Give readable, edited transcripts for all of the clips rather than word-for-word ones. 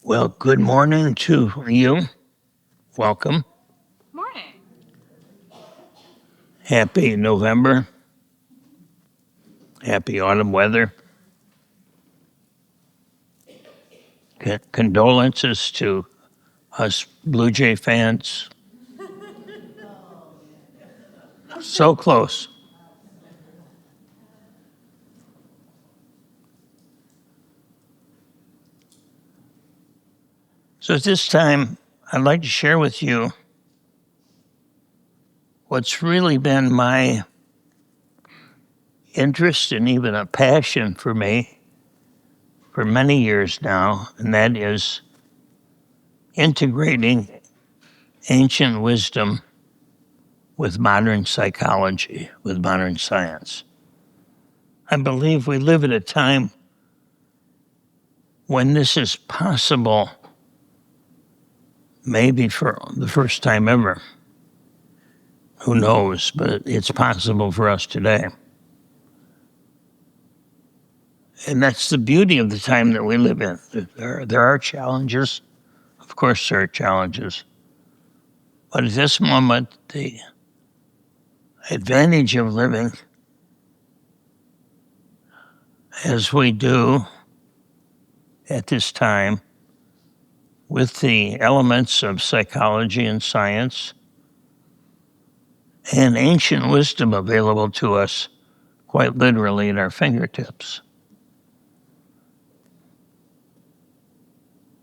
Well, good morning to you. Welcome. Morning. Happy November. Happy autumn weather. Condolences to us Blue Jay fans. So close. So at this time, I'd like to share with you what's really been my interest and even a passion for me for many years now, and that is integrating ancient wisdom with modern psychology, with modern science. I believe we live at a time when this is possible, maybe for the first time ever. Who knows, but it's possible for us today. And that's the beauty of the time that we live in. There are challenges. Of course, there are challenges. But at this moment, the advantage of living as we do at this time with the elements of psychology and science and ancient wisdom available to us quite literally at our fingertips.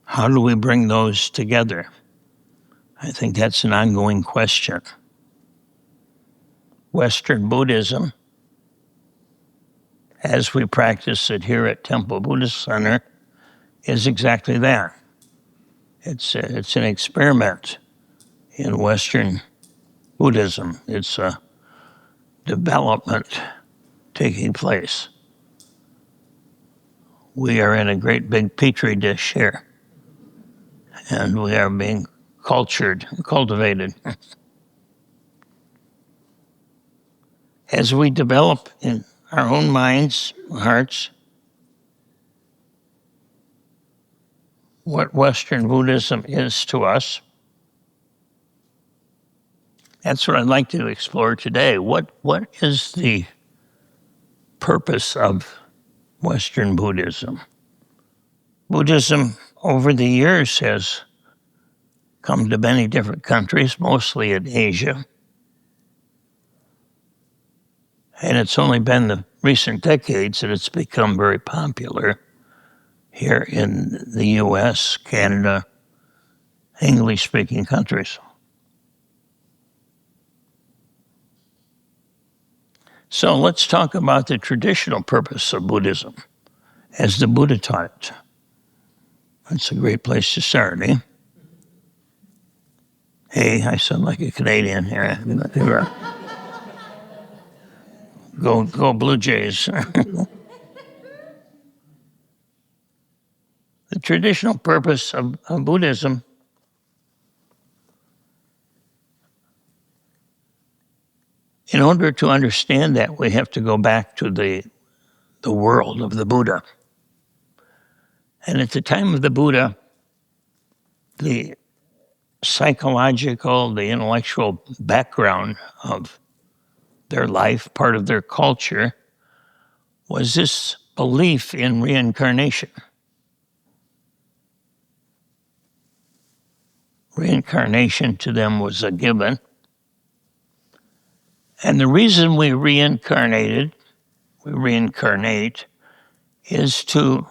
How do we bring those together? I think that's an ongoing question. Western Buddhism, as we practice it here at Temple Buddhist Center, is exactly that. It's an experiment in Western Buddhism. It's a development taking place. We are in a great big petri dish here, and we are being cultivated. As we develop in our own minds, hearts, what Western Buddhism is to us, that's what I'd like to explore today. What is the purpose of Western Buddhism? Buddhism over the years has come to many different countries, mostly in Asia. And it's only been the recent decades that it's become very popular here in the US, Canada, English-speaking countries. So let's talk about the traditional purpose of Buddhism as the Buddha taught it. That's a great place to start, eh? Hey, I sound like a Canadian here. Go Blue Jays. The traditional purpose of Buddhism in order to understand that, we have to go back to the world of the Buddha. And at the time of the Buddha, the psychological, the intellectual background of their life, part of their culture, was this belief in reincarnation. Reincarnation to them was a given. And the reason we reincarnate, is to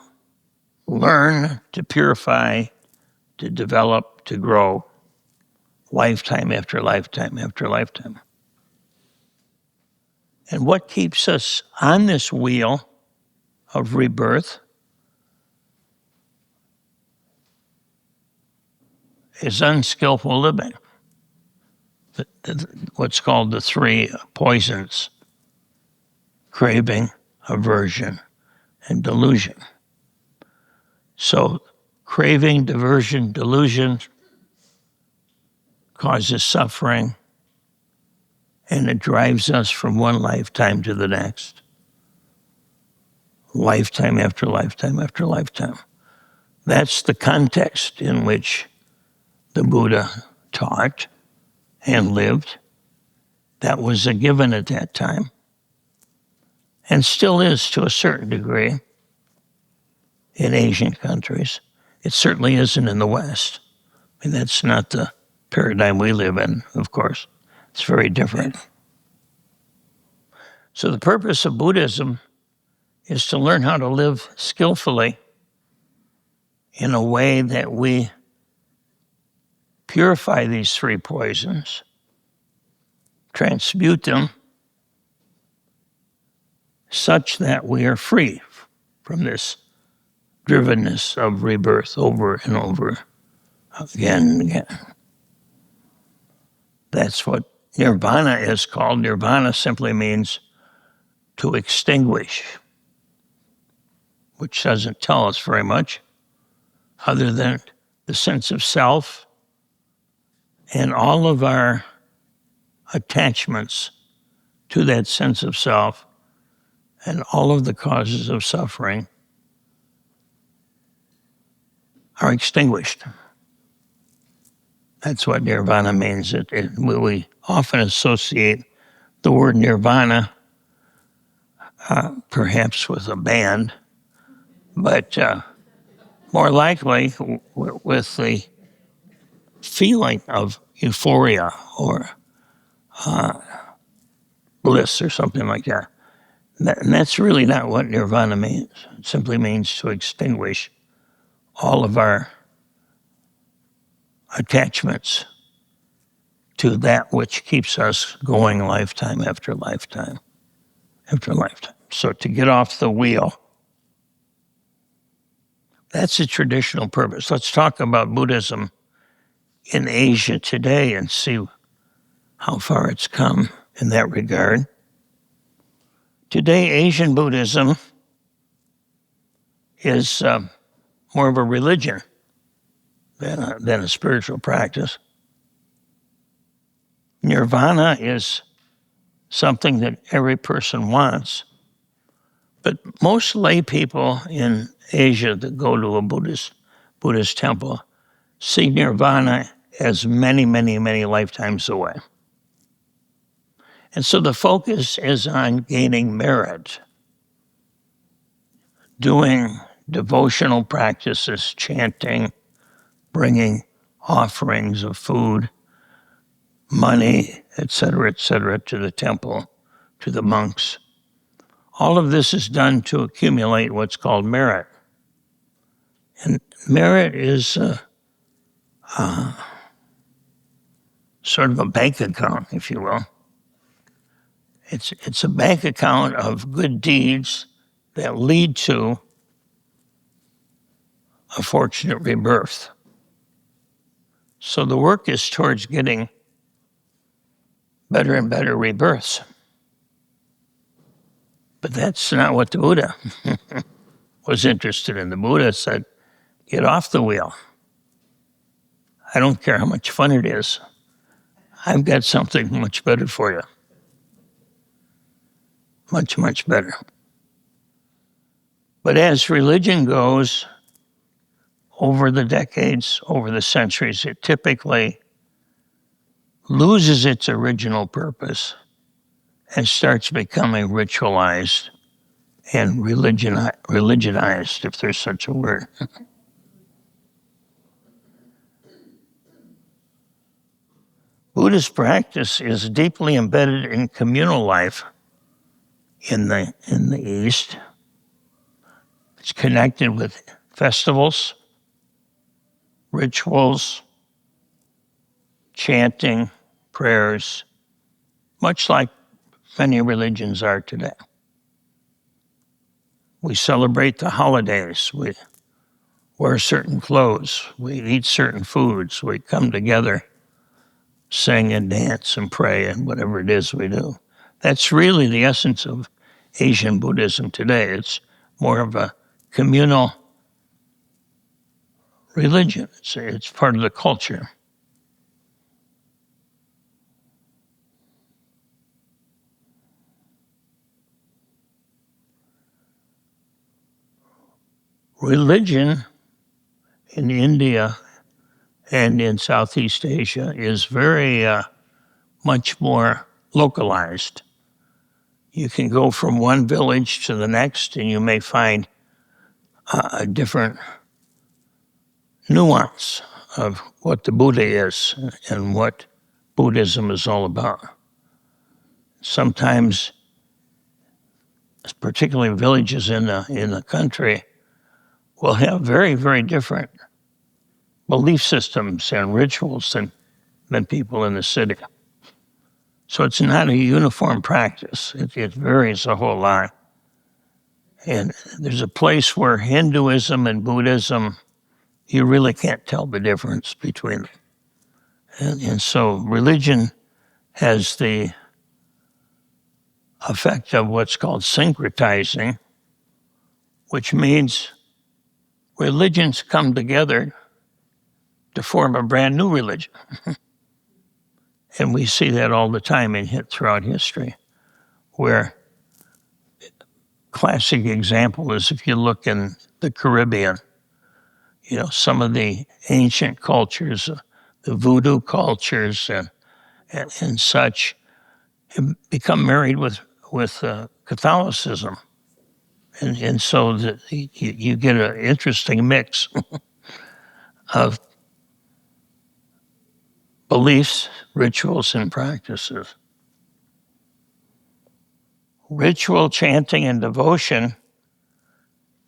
learn, to purify, to develop, to grow, lifetime after lifetime after lifetime. And what keeps us on this wheel of rebirth is unskillful living. What's called the three poisons: craving, aversion, and delusion. So craving, diversion, delusion causes suffering, and it drives us from one lifetime to the next. Lifetime after lifetime after lifetime. That's the context in which the Buddha taught and lived. That was a given at that time, and still is to a certain degree in Asian countries. It certainly isn't in the West. I mean, that's not the paradigm we live in, of course. It's very different. So the purpose of Buddhism is to learn how to live skillfully in a way that we purify these three poisons, transmute them such that we are free from this drivenness of rebirth over and over again and again. That's what nirvana is called. Nirvana simply means to extinguish, which doesn't tell us very much other than the sense of self and all of our attachments to that sense of self and all of the causes of suffering are extinguished. That's what nirvana means. We often associate the word nirvana perhaps with a band, but more likely with the feeling of euphoria or bliss or something like that. And that's really not what nirvana means. It simply means to extinguish all of our attachments to that which keeps us going lifetime after lifetime after lifetime. So to get off the wheel, that's a traditional purpose. Let's talk about Buddhism in Asia today and see how far it's come in that regard. Today, Asian Buddhism is more of a religion than a spiritual practice. Nirvana is something that every person wants, but most lay people in Asia that go to a Buddhist temple see nirvana as many, many, many lifetimes away. And so the focus is on gaining merit, doing devotional practices, chanting, bringing offerings of food, money, etc., to the temple, to the monks. All of this is done to accumulate what's called merit. And merit is sort of a bank account, if you will. It's a bank account of good deeds that lead to a fortunate rebirth. So the work is towards getting better and better rebirths. But that's not what the Buddha was interested in. The Buddha said, get off the wheel. I don't care how much fun it is. I've got something much better for you. Much, much better. But as religion goes, over the decades, over the centuries, it typically loses its original purpose and starts becoming ritualized and religionized, if there's such a word. Buddhist practice is deeply embedded in communal life in the East. It's connected with festivals, rituals, chanting, prayers, much like many religions are today. We celebrate the holidays. We wear certain clothes. We eat certain foods. We come together, sing and dance and pray and whatever it is we do. That's really the essence of Asian Buddhism today. It's more of a communal religion. It's part of the culture. Religion in India and in Southeast Asia is very much more localized. You can go from one village to the next and you may find a different nuance of what the Buddha is and what Buddhism is all about. Sometimes, particularly villages in the country, will have very, very different belief systems and rituals than people in the city. So it's not a uniform practice. It varies a whole lot. And there's a place where Hinduism and Buddhism, you really can't tell the difference between them. And so religion has the effect of what's called syncretizing, which means religions come together to form a brand new religion. And we see that all the time throughout history, where classic example is if you look in the Caribbean, some of the ancient cultures, the voodoo cultures and such, have become married with Catholicism. And so you get an interesting mix of beliefs, rituals, and practices. Ritual chanting and devotion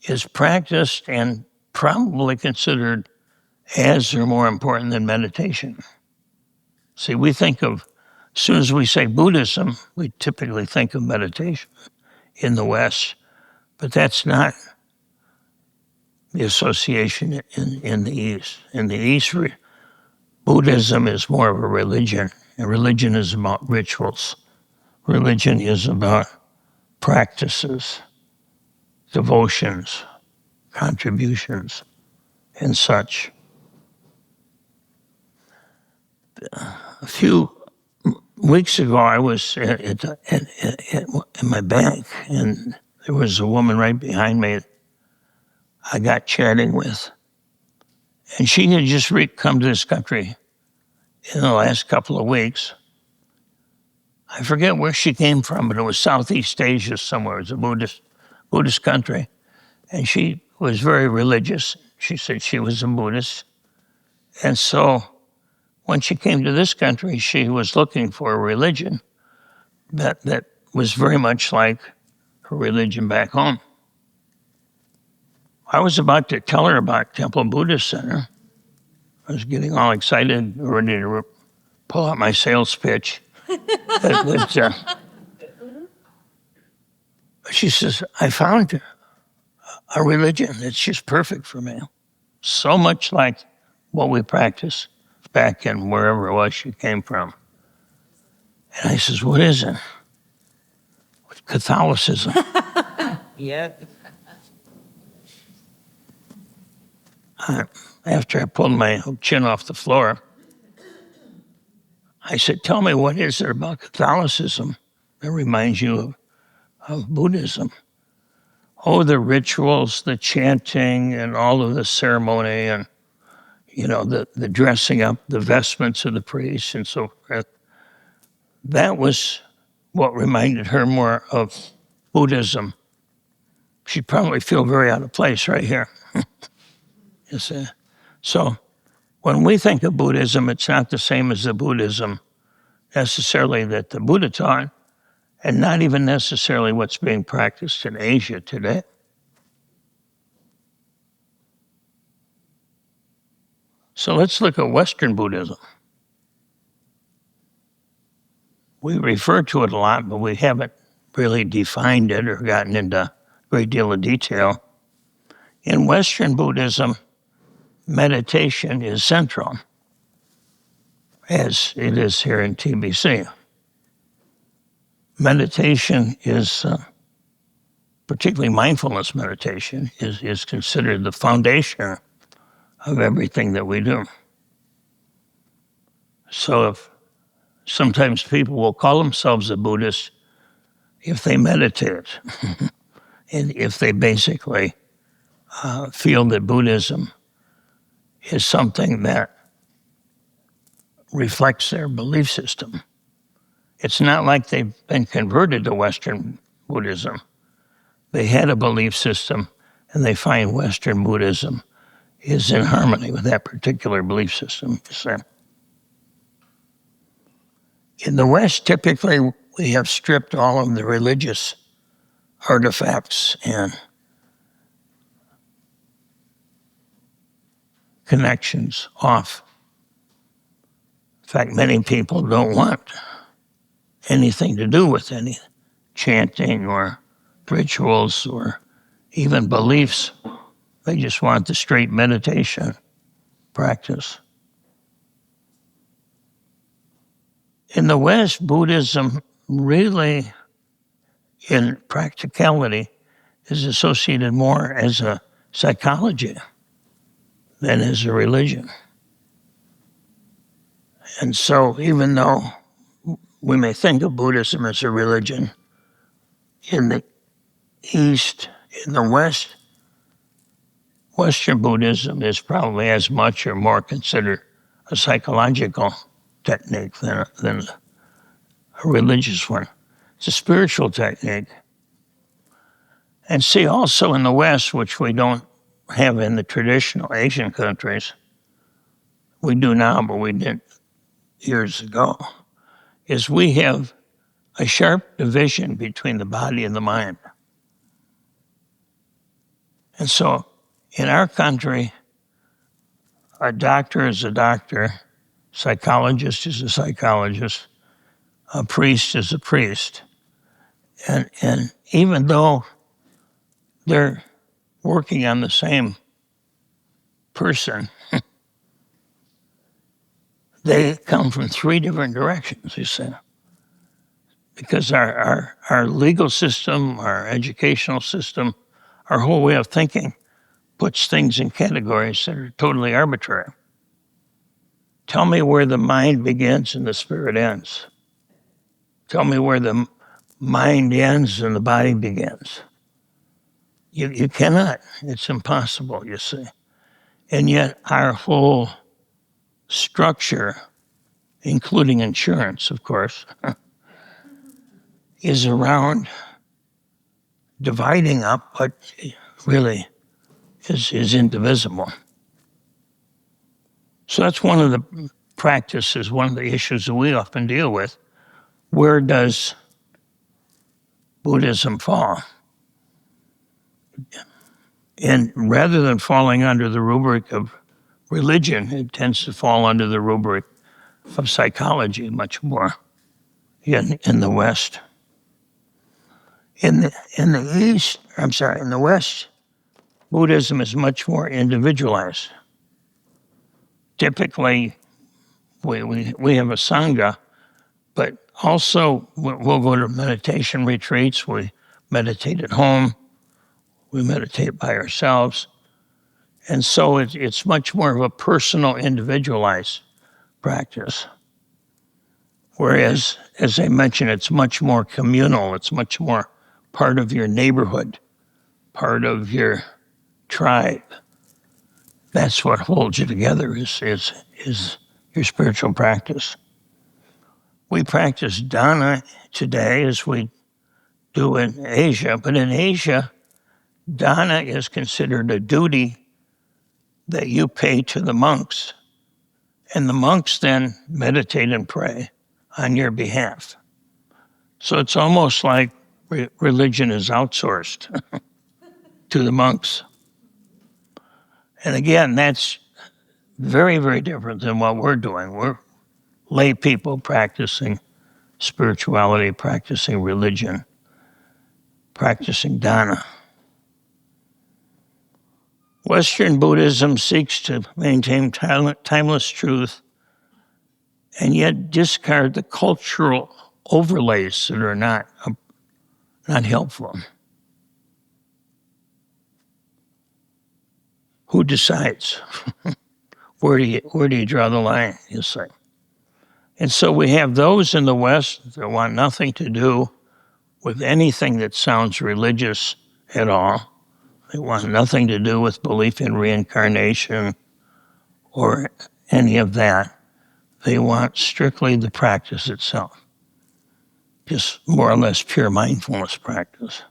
is practiced and probably considered as or more important than meditation. See, as soon as we say Buddhism, we typically think of meditation in the West, but that's not the association in the East. In the East, Buddhism is more of a religion, and religion is about rituals. Religion is about practices, devotions, contributions, and such. A few weeks ago, I was at my bank, and there was a woman right behind me I got chatting with. And she had just come to this country in the last couple of weeks. I forget where she came from, but it was Southeast Asia somewhere. It was a Buddhist country. And she was very religious. She said she was a Buddhist. And so when she came to this country, she was looking for a religion that was very much like her religion back home. I was about to tell her about Temple Buddhist Center. I was getting all excited, ready to pull out my sales pitch. She says, I found a religion that's just perfect for me. So much like what we practice back in wherever it was she came from. And I says, what is it? Catholicism. Yeah. After I pulled my chin off the floor, I said, tell me, what is it about Catholicism that reminds you of Buddhism? Oh, the rituals, the chanting, and all of the ceremony, and, the dressing up, the vestments of the priests, and so forth. That was what reminded her more of Buddhism. She'd probably feel very out of place right here. You see? So when we think of Buddhism, it's not the same as the Buddhism necessarily that the Buddha taught, and not even necessarily what's being practiced in Asia today. So let's look at Western Buddhism. We refer to it a lot, but we haven't really defined it or gotten into a great deal of detail. In Western Buddhism, meditation is central, as it is here in TBC. Meditation is, particularly mindfulness meditation, is considered the foundation of everything that we do. So sometimes people will call themselves a Buddhist if they meditate, and if they basically feel that Buddhism is something that reflects their belief system. It's not like they've been converted to Western Buddhism. They had a belief system, and they find Western Buddhism is in harmony with that particular belief system. So, in the West, typically, we have stripped all of the religious artifacts and connections off. In fact, many people don't want anything to do with any chanting or rituals or even beliefs. They just want the straight meditation practice. In the West, Buddhism really, in practicality, is associated more as a psychology than as a religion. And so even though we may think of Buddhism as a religion, in the East, in the West, Western Buddhism is probably as much or more considered a psychological technique than a religious one. It's a spiritual technique. And see, also in the West, which we don't have in the traditional Asian countries, we do now, but we didn't years ago, is we have a sharp division between the body and the mind. And so in our country, a doctor is a doctor, psychologist is a psychologist, a priest is a priest. And even though they're working on the same person, they come from three different directions, you see. Because our legal system, our educational system, our whole way of thinking puts things in categories that are totally arbitrary. Tell me where the mind begins and the spirit ends. Tell me where the mind ends and the body begins. You cannot. It's impossible, you see. And yet our whole structure, including insurance, of course, is around dividing up what really is indivisible. So that's one of the practices, one of the issues that we often deal with. Where does Buddhism fall? And rather than falling under the rubric of religion, it tends to fall under the rubric of psychology much more in the West. In the East, in the West, Buddhism is much more individualized. Typically, we have a Sangha, but also we'll go to meditation retreats. We meditate at home. We meditate by ourselves. And so it's much more of a personal, individualized practice. Whereas, as I mentioned, it's much more communal. It's much more part of your neighborhood, part of your tribe. That's what holds you together is your spiritual practice. We practice dana today as we do in Asia, but in Asia, dana is considered a duty that you pay to the monks, and the monks then meditate and pray on your behalf. So it's almost like religion is outsourced to the monks. And again, that's very, very different than what we're doing. We're lay people practicing spirituality, practicing religion, practicing dana. Western Buddhism seeks to maintain timeless truth and yet discard the cultural overlays that are not helpful. Who decides? Where do you draw the line, you say? And so we have those in the West that want nothing to do with anything that sounds religious at all. They want nothing to do with belief in reincarnation or any of that. They want strictly the practice itself, just more or less pure mindfulness practice.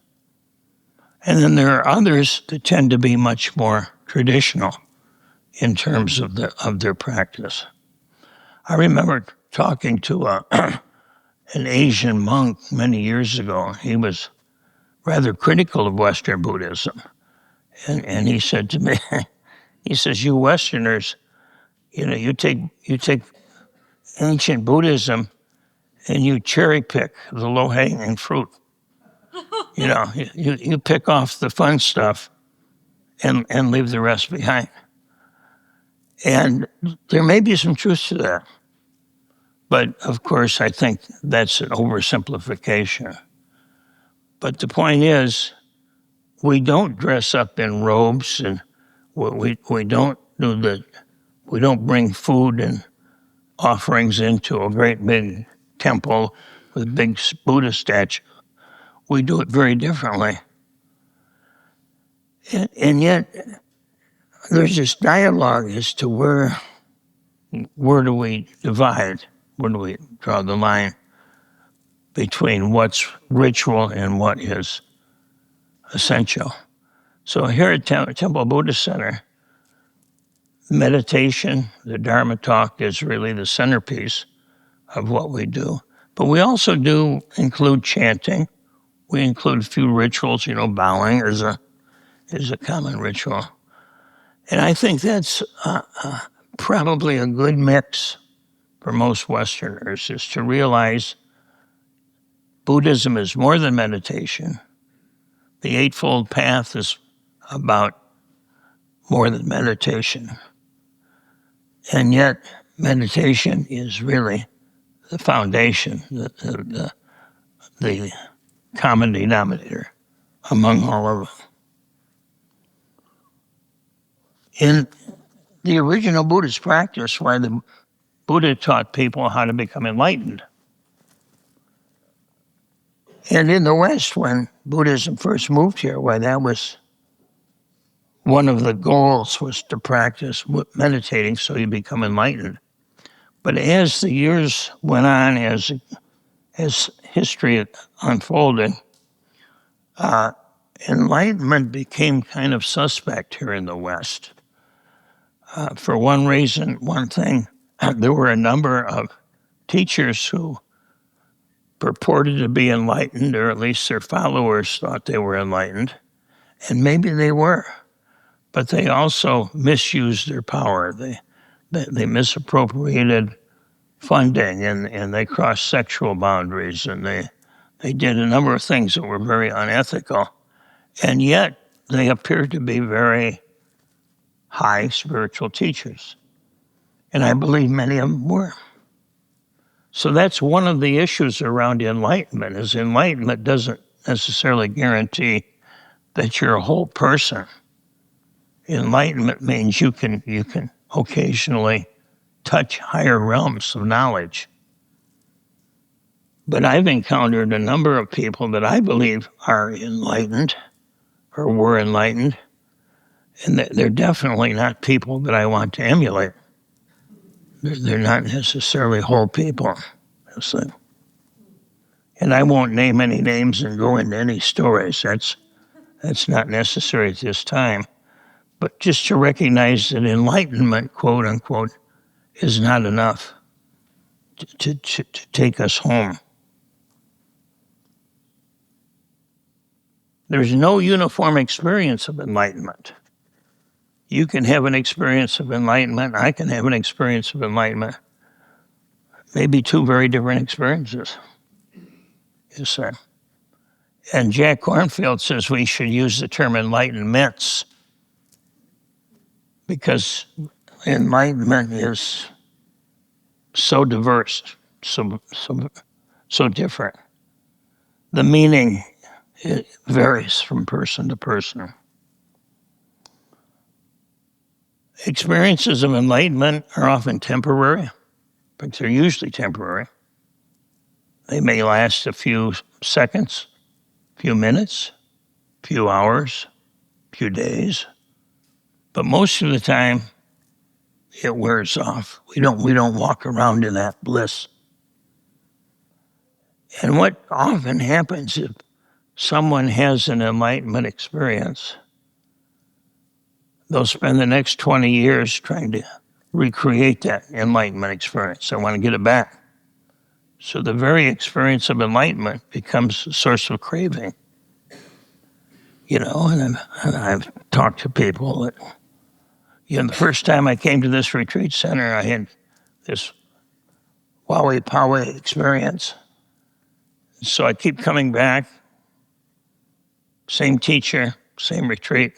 And then there are others that tend to be much more traditional in terms of their practice. I remember talking to an Asian monk many years ago. He was rather critical of Western Buddhism. And he said to me, he says, you Westerners, you take ancient Buddhism and you cherry pick the low-hanging fruit. You pick off the fun stuff and leave the rest behind. And there may be some truth to that. But of course, I think that's an oversimplification. But the point is, we don't dress up in robes, and we don't we don't bring food and offerings into a great big temple with a big Buddha statue. We do it very differently. And yet, there's this dialogue as to where do we divide, where do we draw the line between what's ritual and what is essential. So here at Temple Buddhist Center, meditation, the Dharma Talk, is really the centerpiece of what we do. But we also do include chanting. We include a few rituals, bowing is a common ritual. And I think that's probably a good mix for most Westerners, is to realize Buddhism is more than meditation. The Eightfold Path is about more than meditation. And yet, meditation is really the foundation, the common denominator among all of them. In the original Buddhist practice, where the Buddha taught people how to become enlightened. And in the West, when Buddhism first moved here, why that was one of the goals, was to practice meditating so you become enlightened. But as the years went on, as history unfolded, enlightenment became kind of suspect here in the West. For one reason, one thing, there were a number of teachers who purported to be enlightened, or at least their followers thought they were enlightened, and maybe they were, but they also misused their power. They misappropriated funding, and they crossed sexual boundaries, and they did a number of things that were very unethical, and yet they appeared to be very high spiritual teachers. And I believe many of them were. So that's one of the issues around enlightenment, is enlightenment doesn't necessarily guarantee that you're a whole person. Enlightenment means you can occasionally touch higher realms of knowledge. But I've encountered a number of people that I believe are enlightened or were enlightened, and they're definitely not people that I want to emulate. They're not necessarily whole people. And I won't name any names and go into any stories. That's not necessary at this time. But just to recognize that enlightenment, quote unquote, is not enough to take us home. There's no uniform experience of enlightenment. You can have an experience of enlightenment. I can have an experience of enlightenment. Maybe two very different experiences. Yes, sir. And Jack Kornfield says we should use the term enlightenments, because enlightenment is so diverse, so different. The meaning, it varies from person to person. Experiences of enlightenment are often temporary, but they're usually temporary. They may last a few seconds, few minutes, few hours, few days, but most of the time, it wears off. We don't walk around in that bliss. And what often happens if someone has an enlightenment experience, they'll spend the next 20 years trying to recreate that enlightenment experience. They want to get it back. So the very experience of enlightenment becomes a source of craving. And I've talked to people that, the first time I came to this retreat center, I had this Wowie Powie experience. So I keep coming back, same teacher, same retreat.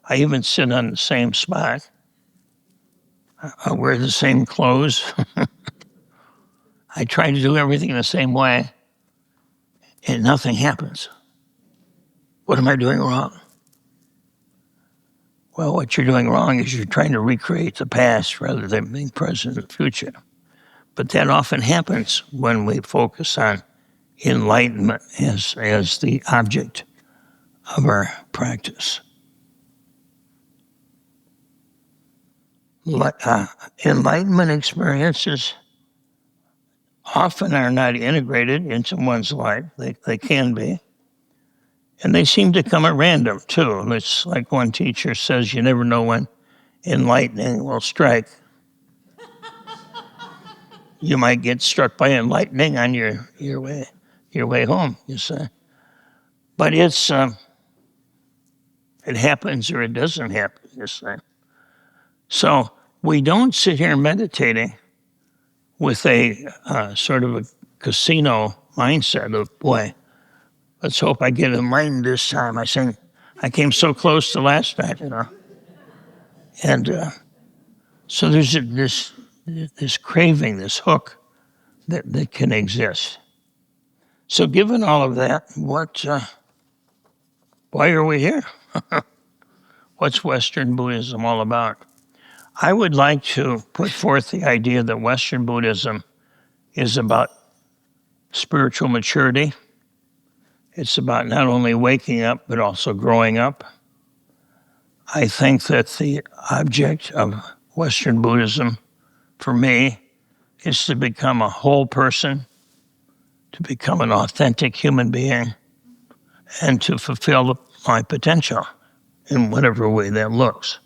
I even sit on the same spot. I wear the same clothes. I try to do everything the same way, and nothing happens. What am I doing wrong? Well, what you're doing wrong is you're trying to recreate the past rather than being present in the future. But that often happens when we focus on enlightenment as the object of our practice. Enlightenment experiences often are not integrated into one's life. They can be. And they seem to come at random, too. It's like one teacher says, you never know when enlightening will strike. You might get struck by enlightening on your way home, you say. But it happens or it doesn't happen, you say. So we don't sit here meditating with a sort of a casino mindset of, boy, let's hope I get enlightened this time. I came so close to last time, And so there's this craving, this hook that can exist. So given all of that, why are we here? What's Western Buddhism all about? I would like to put forth the idea that Western Buddhism is about spiritual maturity. It's about not only waking up, but also growing up. I think that the object of Western Buddhism, for me, is to become a whole person, to become an authentic human being, and to fulfill my potential in whatever way that looks.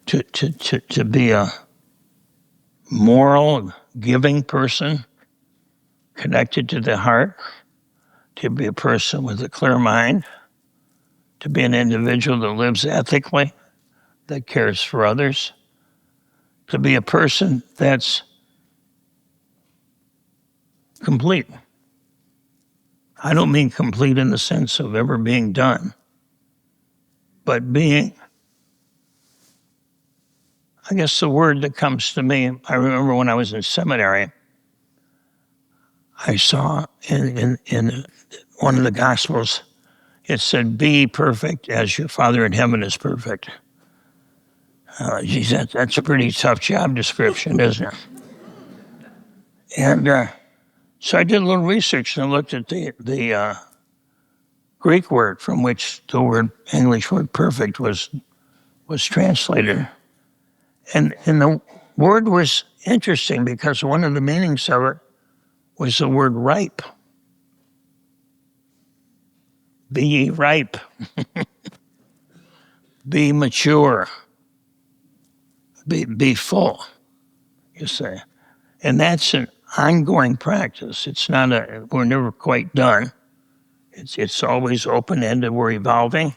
To be a moral, giving person, connected to the heart, to be a person with a clear mind, to be an individual that lives ethically, that cares for others, to be a person that's complete. I don't mean complete in the sense of ever being done, but being, I guess the word that comes to me, I remember when I was in seminary, I saw in one of the Gospels, it said, be perfect as your Father in heaven is perfect. Geez, that's a pretty tough job description, isn't it? And so I did a little research and looked at the Greek word from which the English word perfect was translated. And the word was interesting because one of the meanings of it was the word ripe. Be ye ripe. Be mature. Be full, you say. And that's an ongoing practice. It's not we're never quite done. It's always open-ended. We're evolving.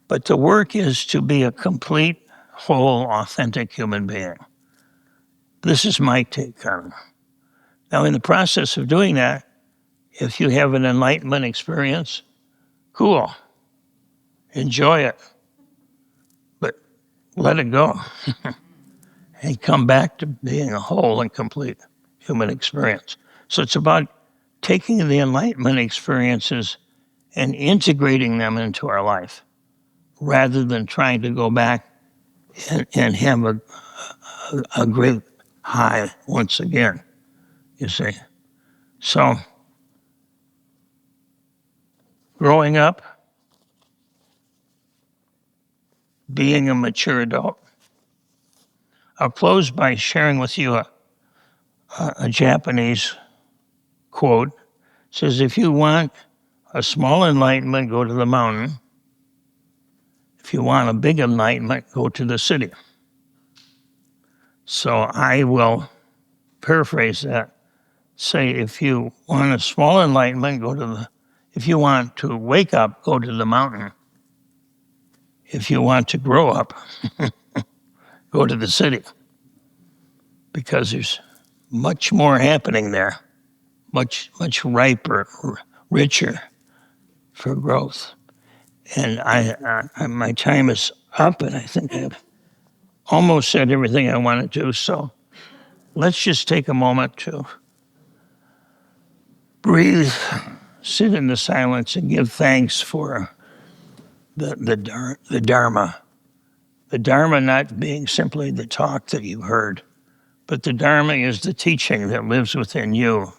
But the work is to be a complete, whole, authentic human being. This is my take on it. Now, in the process of doing that, if you have an enlightenment experience, cool. Enjoy it. But let it go. And come back to being a whole and complete human experience. So it's about taking the enlightenment experiences and integrating them into our life rather than trying to go back and have a great high once again, you see. So growing up, being a mature adult, I'll close by sharing with you a Japanese quote. It says, if you want a small enlightenment, go to the mountain. If you want a big enlightenment, go to the city. So I will paraphrase that. Say, if you want a small enlightenment, if you want to wake up, go to the mountain. If you want to grow up, go to the city. Because there's much more happening there, much riper, richer for growth. And my time is up, and I think I've almost said everything I want to do. So let's just take a moment to breathe, sit in the silence, and give thanks for the Dharma. The Dharma not being simply the talk that you heard, but the Dharma is the teaching that lives within you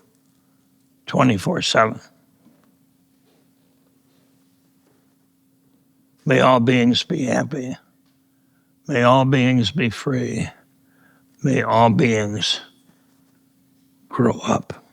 24/7. May all beings be happy. May all beings be free. May all beings grow up.